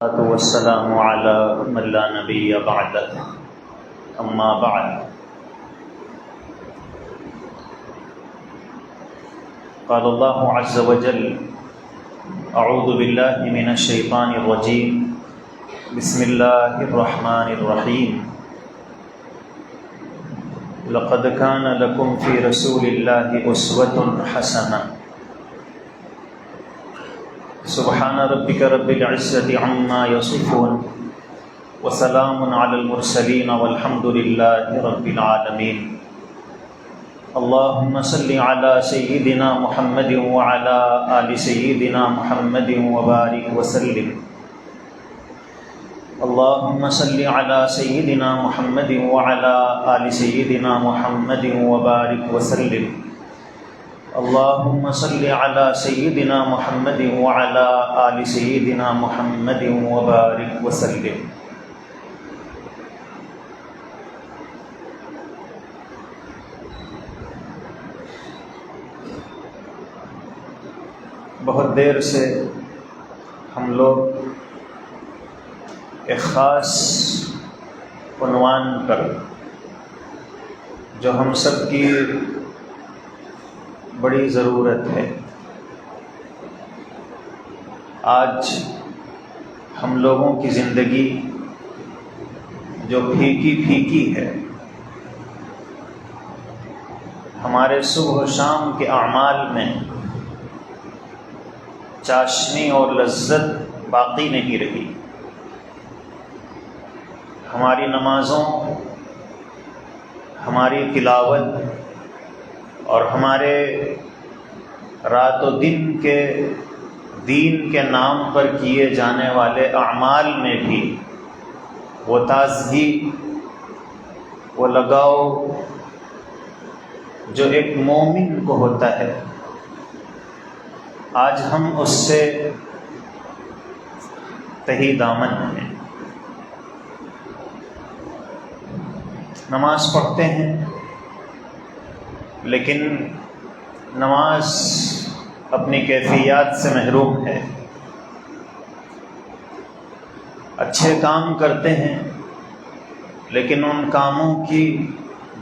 والسلام على من لا نبي بعده أما بعد قال الله عز وجل أعوذ بالله من الشيطان الرجيم بسم الله الرحمن الرحيم لقد كان لكم في رسول الله أسوة حسنة سبحان ربك رب العزة عما يصفون وسلام على المرسلين والحمد لله رب العالمين اللهم صل على سيدنا محمد وعلى آل سيدنا محمد وبارك وسلم اللهم صل على سيدنا محمد وعلى آل سيدنا محمد وبارك وسلم اللهم صل على سيدنا محمد وعلى آل سيدنا محمد وبارك وسلم بہت دیر سے ہم لوگ ایک خاص عنوان پر جو ہم سب کی بڑی ضرورت ہے، آج ہم لوگوں کی زندگی جو پھیکی ہے، ہمارے صبح و شام کے اعمال میں چاشنی اور لذت باقی نہیں رہی، ہماری نمازوں، ہماری تلاوت اور ہمارے رات و دن کے دین کے نام پر کیے جانے والے اعمال میں بھی وہ تازگی، وہ لگاؤ جو ایک مومن کو ہوتا ہے، آج ہم اس سے تہی دامن ہیں۔ نماز پڑھتے ہیں لیکن نماز اپنی کیفیات سے محروم ہے، اچھے کام کرتے ہیں لیکن ان کاموں کی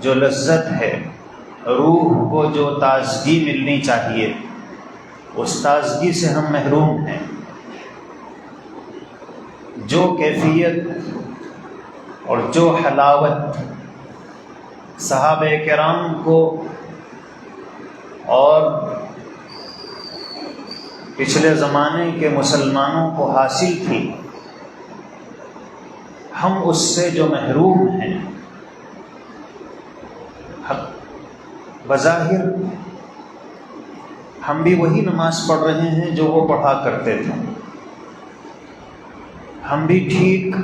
جو لذت ہے، روح کو جو تازگی ملنی چاہیے، اس تازگی سے ہم محروم ہیں۔ جو کیفیت اور جو حلاوت صحابہ کرام کو اور پچھلے زمانے کے مسلمانوں کو حاصل تھی، ہم اس سے جو محروم ہیں، بظاہر ہم بھی وہی نماز پڑھ رہے ہیں جو وہ پڑھا کرتے تھے، ہم بھی ٹھیک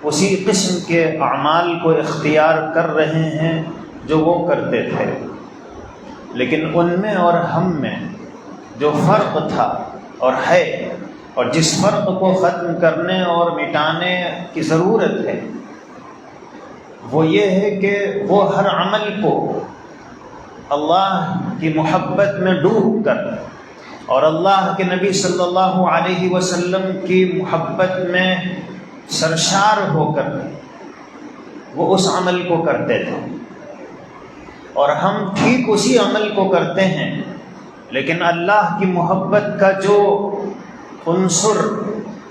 اسی قسم کے اعمال کو اختیار کر رہے ہیں جو وہ کرتے تھے، لیکن ان میں اور ہم میں جو فرق تھا اور ہے، اور جس فرق کو ختم کرنے اور مٹانے کی ضرورت ہے، وہ یہ ہے کہ وہ ہر عمل کو اللہ کی محبت میں ڈوب کر اور اللہ کے نبی صلی اللہ علیہ وسلم کی محبت میں سرشار ہو کر وہ اس عمل کو کرتے تھے، اور ہم ٹھیک اسی عمل کو کرتے ہیں، لیکن اللہ کی محبت کا جو عنصر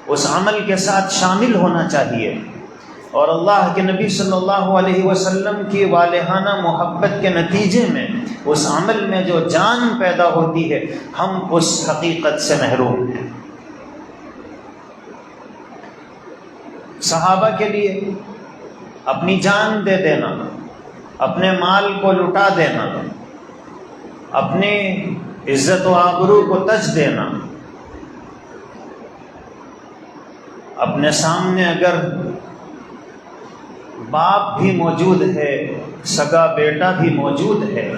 اس عمل کے ساتھ شامل ہونا چاہیے اور اللہ کے نبی صلی اللہ علیہ وسلم کی والہانہ محبت کے نتیجے میں اس عمل میں جو جان پیدا ہوتی ہے، ہم اس حقیقت سے محروم ہیں۔ صحابہ کے لیے اپنی جان دے دینا، اپنے مال کو لٹا دینا، اپنی عزت و آبرو کو تج دینا، اپنے سامنے اگر باپ بھی موجود ہے، سگا بیٹا بھی موجود ہے،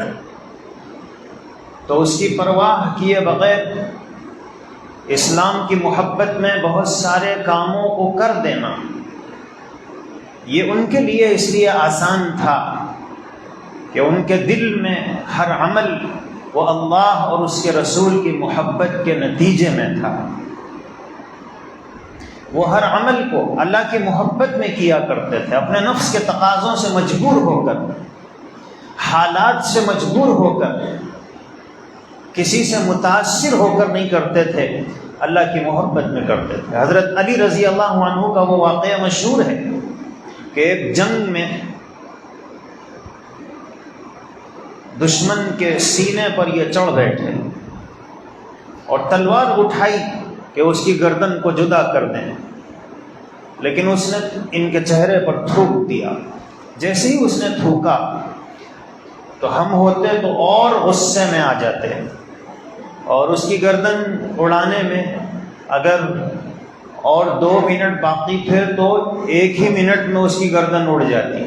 تو اس کی پرواہ کیے بغیر اسلام کی محبت میں بہت سارے کاموں کو کر دینا، یہ ان کے لیے اس لیے آسان تھا کہ ان کے دل میں ہر عمل وہ اللہ اور اس کے رسول کی محبت کے نتیجے میں تھا، وہ ہر عمل کو اللہ کی محبت میں کیا کرتے تھے، اپنے نفس کے تقاضوں سے مجبور ہو کر، حالات سے مجبور ہو کر، کسی سے متاثر ہو کر نہیں کرتے تھے، اللہ کی محبت میں کرتے تھے۔ حضرت علی رضی اللہ عنہ کا وہ واقعہ مشہور ہے کہ ایک جنگ میں دشمن کے سینے پر یہ چڑھ بیٹھے اور تلوار اٹھائی کہ اس کی گردن کو جدا کر دیں، لیکن اس نے ان کے چہرے پر تھوک دیا۔ جیسے ہی اس نے تھوکا تو ہم ہوتے تو اور غصے میں آ جاتے ہیں، اور اس کی گردن اڑانے میں اگر اور 2 منٹ باقی تھے تو 1 ہی منٹ میں اس کی گردن اڑ جاتی،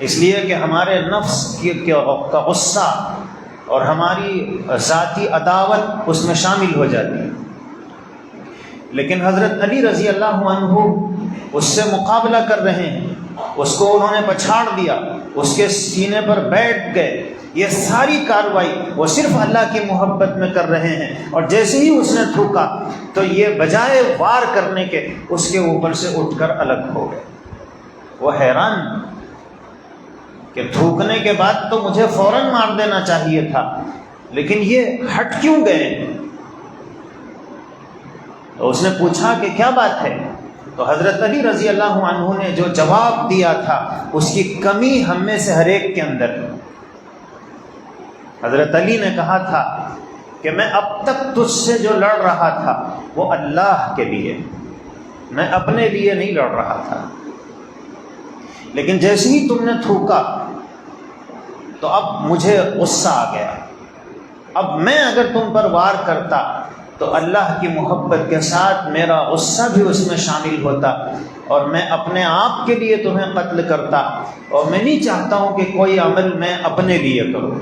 اس لیے کہ ہمارے نفس کا غصہ اور ہماری ذاتی عداوت اس میں شامل ہو جاتی ہے۔ لیکن حضرت علی رضی اللہ عنہ اس سے مقابلہ کر رہے ہیں، اس کو انہوں نے پچھاڑ دیا، اس کے سینے پر بیٹھ گئے۔ یہ ساری کارروائی وہ صرف اللہ کی محبت میں کر رہے ہیں، اور جیسے ہی اس نے تھوکا تو یہ بجائے وار کرنے کے اس کے اوپر سے اٹھ کر الگ ہو گئے۔ وہ حیران کہ تھوکنے کے بعد تو مجھے فوراً مار دینا چاہیے تھا، لیکن یہ ہٹ کیوں گئے؟ تو اس نے پوچھا کہ کیا بات ہے؟ تو حضرت علی رضی اللہ عنہ نے جو جواب دیا تھا اس کی کمی ہم میں سے ہر ایک کے اندر ہے۔ حضرت علی نے کہا تھا کہ میں اب تک تجھ سے جو لڑ رہا تھا وہ اللہ کے لیے، میں اپنے لیے نہیں لڑ رہا تھا، لیکن جیسے ہی تم نے تھوکا تو اب مجھے غصہ آ گیا۔ اب میں اگر تم پر وار کرتا تو اللہ کی محبت کے ساتھ میرا غصہ بھی اس میں شامل ہوتا، اور میں اپنے آپ کے لیے تمہیں قتل کرتا، اور میں نہیں چاہتا ہوں کہ کوئی عمل میں اپنے لیے کروں،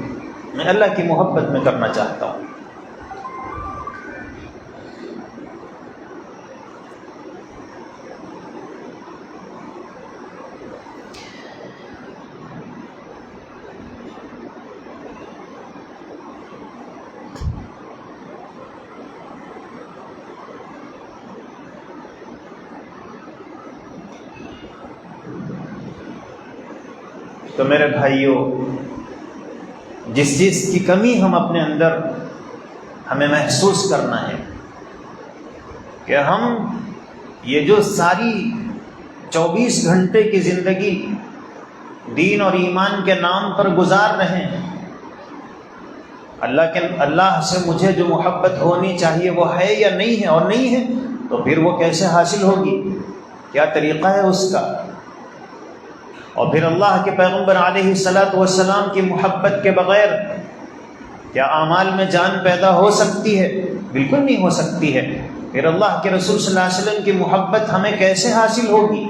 میں اللہ کی محبت میں کرنا چاہتا ہوں۔ تو میرے بھائیوں، جس چیز کی کمی ہم اپنے اندر ہمیں محسوس کرنا ہے کہ ہم یہ جو ساری 24 گھنٹے کی زندگی دین اور ایمان کے نام پر گزار رہے ہیں، اللہ سے مجھے جو محبت ہونی چاہیے وہ ہے یا نہیں ہے، اور نہیں ہے تو پھر وہ کیسے حاصل ہوگی؟ کیا طریقہ ہے اس کا؟ اور پھر اللہ کے پیغمبر علیہ الصلاۃ والسلام کی محبت کے بغیر کیا اعمال میں جان پیدا ہو سکتی ہے؟ بالکل نہیں ہو سکتی ہے۔ پھر اللہ کے رسول صلی اللہ علیہ وسلم کی محبت ہمیں کیسے حاصل ہوگی؟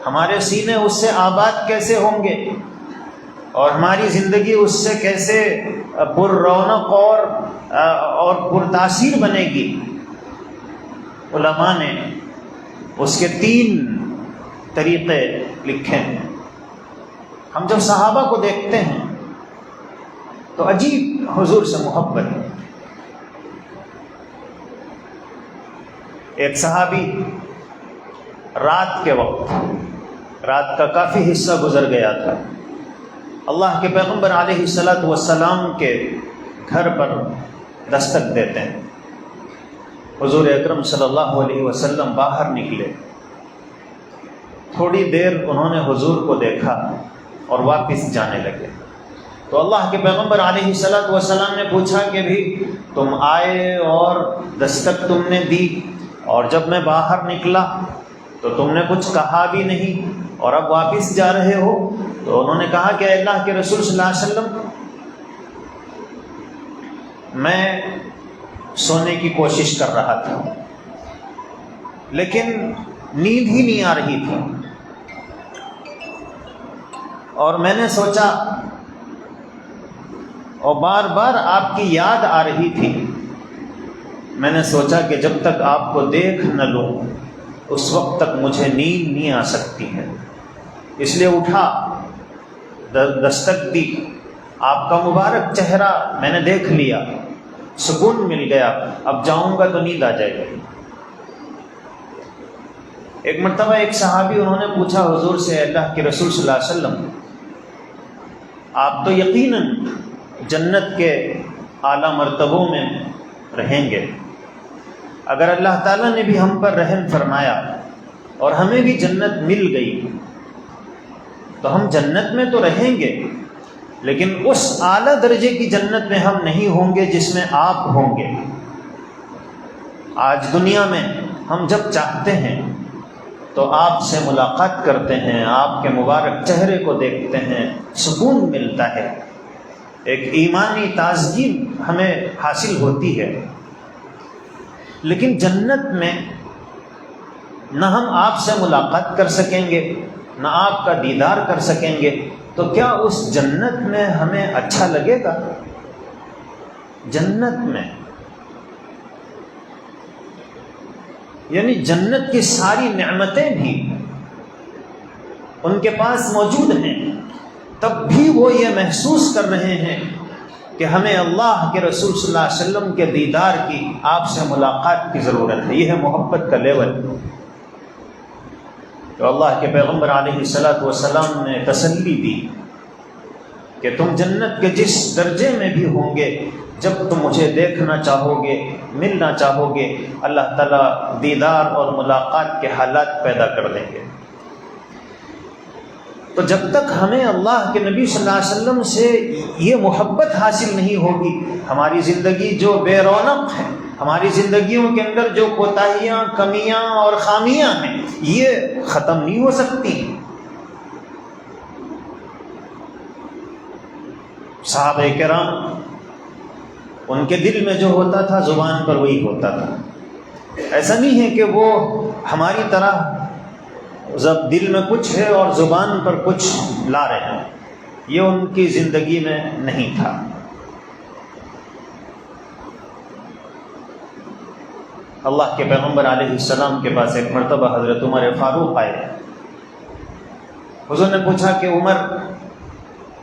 ہمارے سینے اس سے آباد کیسے ہوں گے؟ اور ہماری زندگی اس سے کیسے پر رونق اور پر تاثیر بنے گی؟ علماء نے اس کے 3 طریقے لکھے ہیں۔ ہم جب صحابہ کو دیکھتے ہیں تو عجیب حضور سے محبت ہے۔ ایک صحابی رات کے وقت، رات کا کافی حصہ گزر گیا تھا، اللہ کے پیغمبر علیہ الصلاۃ والسلام کے گھر پر دستک دیتے ہیں۔ حضور اکرم صلی اللہ علیہ وسلم باہر نکلے، تھوڑی دیر انہوں نے حضور کو دیکھا اور واپس جانے لگے۔ تو اللہ کے پیغمبر علیہ الصلاۃ والسلام نے پوچھا کہ بھی تم آئے اور دستک تم نے دی، اور جب میں باہر نکلا تو تم نے کچھ کہا بھی نہیں، اور اب واپس جا رہے ہو؟ تو انہوں نے کہا کہ اللہ کے رسول صلی اللہ علیہ وسلم، میں سونے کی کوشش کر رہا تھا لیکن نیند ہی نہیں آ رہی تھی، اور میں نے سوچا، اور بار بار آپ کی یاد آ رہی تھی، میں نے سوچا کہ جب تک آپ کو دیکھ نہ لوں اس وقت تک مجھے نیند نہیں آ سکتی ہے، اس لیے اٹھا، دستک دی، آپ کا مبارک چہرہ میں نے دیکھ لیا، سکون مل گیا، اب جاؤں گا تو نیند آ جائے گی۔ ایک مرتبہ ایک صحابی انہوں نے پوچھا حضور سے، اللہ کے رسول صلی اللہ علیہ وسلم، آپ تو یقیناً جنت کے اعلیٰ مرتبوں میں رہیں گے، اگر اللہ تعالیٰ نے بھی ہم پر رحم فرمایا اور ہمیں بھی جنت مل گئی تو ہم جنت میں تو رہیں گے، لیکن اس اعلیٰ درجے کی جنت میں ہم نہیں ہوں گے جس میں آپ ہوں گے۔ آج دنیا میں ہم جب چاہتے ہیں تو آپ سے ملاقات کرتے ہیں، آپ کے مبارک چہرے کو دیکھتے ہیں، سکون ملتا ہے، ایک ایمانی تازگی ہمیں حاصل ہوتی ہے، لیکن جنت میں نہ ہم آپ سے ملاقات کر سکیں گے، نہ آپ کا دیدار کر سکیں گے، تو کیا اس جنت میں ہمیں اچھا لگے گا؟ جنت میں یعنی جنت کی ساری نعمتیں بھی ان کے پاس موجود ہیں، تب بھی وہ یہ محسوس کر رہے ہیں کہ ہمیں اللہ کے رسول صلی اللہ علیہ وسلم کے دیدار کی، آپ سے ملاقات کی ضرورت ہے۔ یہ ہے محبت کا لیول۔ تو اللہ کے پیغمبر علیہ الصلوۃ والسلام نے تسلی دی کہ تم جنت کے جس درجے میں بھی ہوں گے، جب تم مجھے دیکھنا چاہو گے، ملنا چاہو گے، اللہ تعالیٰ دیدار اور ملاقات کے حالات پیدا کر دیں گے۔ تو جب تک ہمیں اللہ کے نبی صلی اللہ علیہ وسلم سے یہ محبت حاصل نہیں ہوگی، ہماری زندگی جو بے رونق ہے، ہماری زندگیوں کے اندر جو کوتاہیاں، کمیاں اور خامیاں ہیں، یہ ختم نہیں ہو سکتی۔ صحابہ کرام، ان کے دل میں جو ہوتا تھا زبان پر وہی ہوتا تھا۔ ایسا نہیں ہے کہ وہ ہماری طرح دل میں کچھ ہے اور زبان پر کچھ لا رہے ہیں، یہ ان کی زندگی میں نہیں تھا۔ اللہ کے پیغمبر علیہ السلام کے پاس ایک مرتبہ حضرت عمر فاروق آئے۔ حضور نے پوچھا کہ عمر،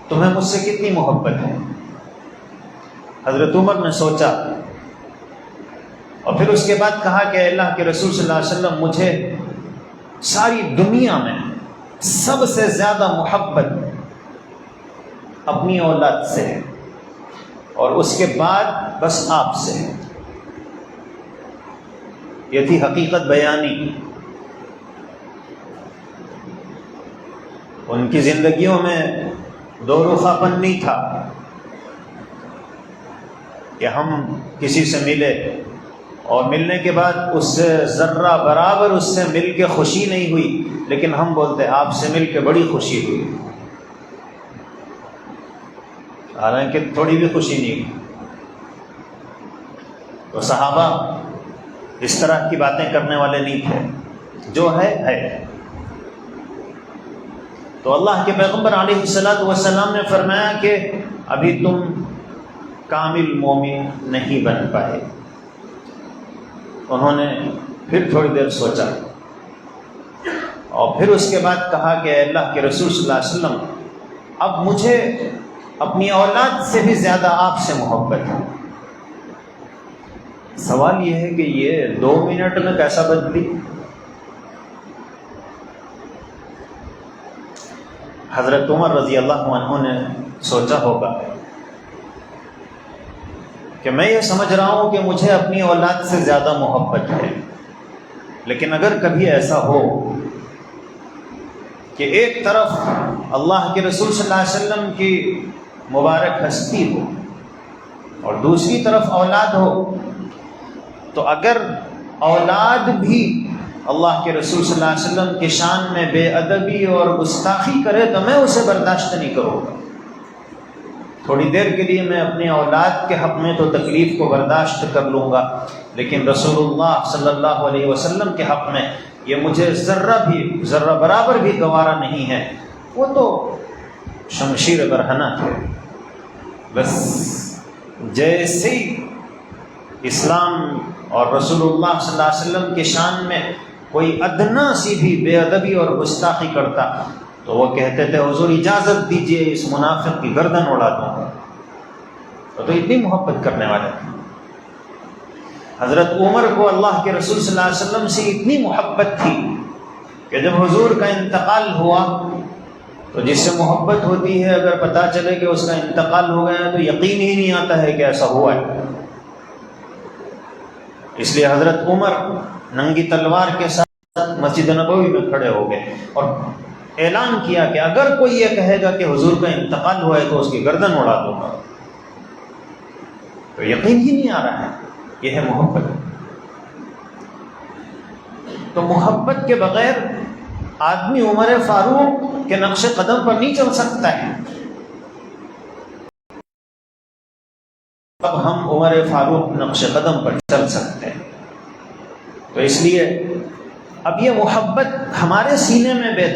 تمہیں مجھ سے کتنی محبت ہے؟ حضرت عمر نے سوچا اور پھر اس کے بعد کہا کہ اللہ کے رسول صلی اللہ علیہ وسلم، مجھے ساری دنیا میں سب سے زیادہ محبت اپنی اولاد سے ہے، اور اس کے بعد بس آپ سے ہے۔ یہ تھی حقیقت بیانی۔ ان کی زندگیوں میں دو رخا پن نہیں تھا کہ ہم کسی سے ملے اور ملنے کے بعد اس سے ذرہ برابر اس سے مل کے خوشی نہیں ہوئی، لیکن ہم بولتے آپ سے مل کے بڑی خوشی ہوئی، حالانکہ تھوڑی بھی خوشی نہیں ہوئی۔ تو صحابہ اس طرح کی باتیں کرنے والے نہیں تھے، جو ہے ہے۔ تو اللہ کے پیغمبر علیہ الصلوۃ والسلام نے فرمایا کہ ابھی تم کامل مومن نہیں بن پائے۔ انہوں نے پھر تھوڑی دیر سوچا اور پھر اس کے بعد کہا کہ اللہ کے رسول صلی اللہ علیہ وسلم، اب مجھے اپنی اولاد سے بھی زیادہ آپ سے محبت ہے۔ سوال یہ ہے کہ یہ 2 منٹ میں کیسا بدلی؟ حضرت عمر رضی اللہ عنہ نے سوچا ہوگا کہ میں یہ سمجھ رہا ہوں کہ مجھے اپنی اولاد سے زیادہ محبت ہے، لیکن اگر کبھی ایسا ہو کہ ایک طرف اللہ کے رسول صلی اللہ علیہ وسلم کی مبارک ہستی ہو اور دوسری طرف اولاد ہو، تو اگر اولاد بھی اللہ کے رسول صلی اللہ علیہ وسلم کی شان میں بے ادبی اور گستاخی کرے تو میں اسے برداشت نہیں کروں گا۔ تھوڑی دیر کے لیے میں اپنی اولاد کے حق میں تو تکلیف کو برداشت کر لوں گا، لیکن رسول اللہ صلی اللہ علیہ وسلم کے حق میں یہ مجھے ذرہ برابر بھی گوارا نہیں ہے۔ وہ تو شمشیر برہنہ تھے، بس جیسے ہی اسلام اور رسول اللہ صلی اللہ علیہ وسلم کی شان میں کوئی ادنا سی بھی بے ادبی اور گستاخی کرتا تو وہ کہتے تھے حضور اجازت دیجئے اس منافق کی گردن اڑا دوں گا۔ تو اتنی محبت کرنے والے تھے۔ حضرت عمر کو اللہ کے رسول صلی اللہ علیہ وسلم سے اتنی محبت تھی کہ جب حضور کا انتقال ہوا تو جس سے محبت ہوتی ہے اگر پتہ چلے کہ اس کا انتقال ہو گیا تو یقین ہی نہیں آتا ہے کہ ایسا ہوا ہے. اس لیے حضرت عمر ننگی تلوار کے ساتھ مسجد نبوی میں کھڑے ہو گئے اور اعلان کیا کہ اگر کوئی یہ کہے گا کہ حضور کا انتقال ہوا ہے تو اس کی گردن اڑا دوں گا. تو یقین ہی نہیں آ رہا ہے. یہ ہے محبت. تو محبت کے بغیر آدمی عمر فاروق کے نقش قدم پر نہیں چل سکتا ہے. اب ہم عمر فاروق نقش قدم پر چل سکتے ہیں. تو اس لیے اب یہ محبت ہمارے سینے میں بیدار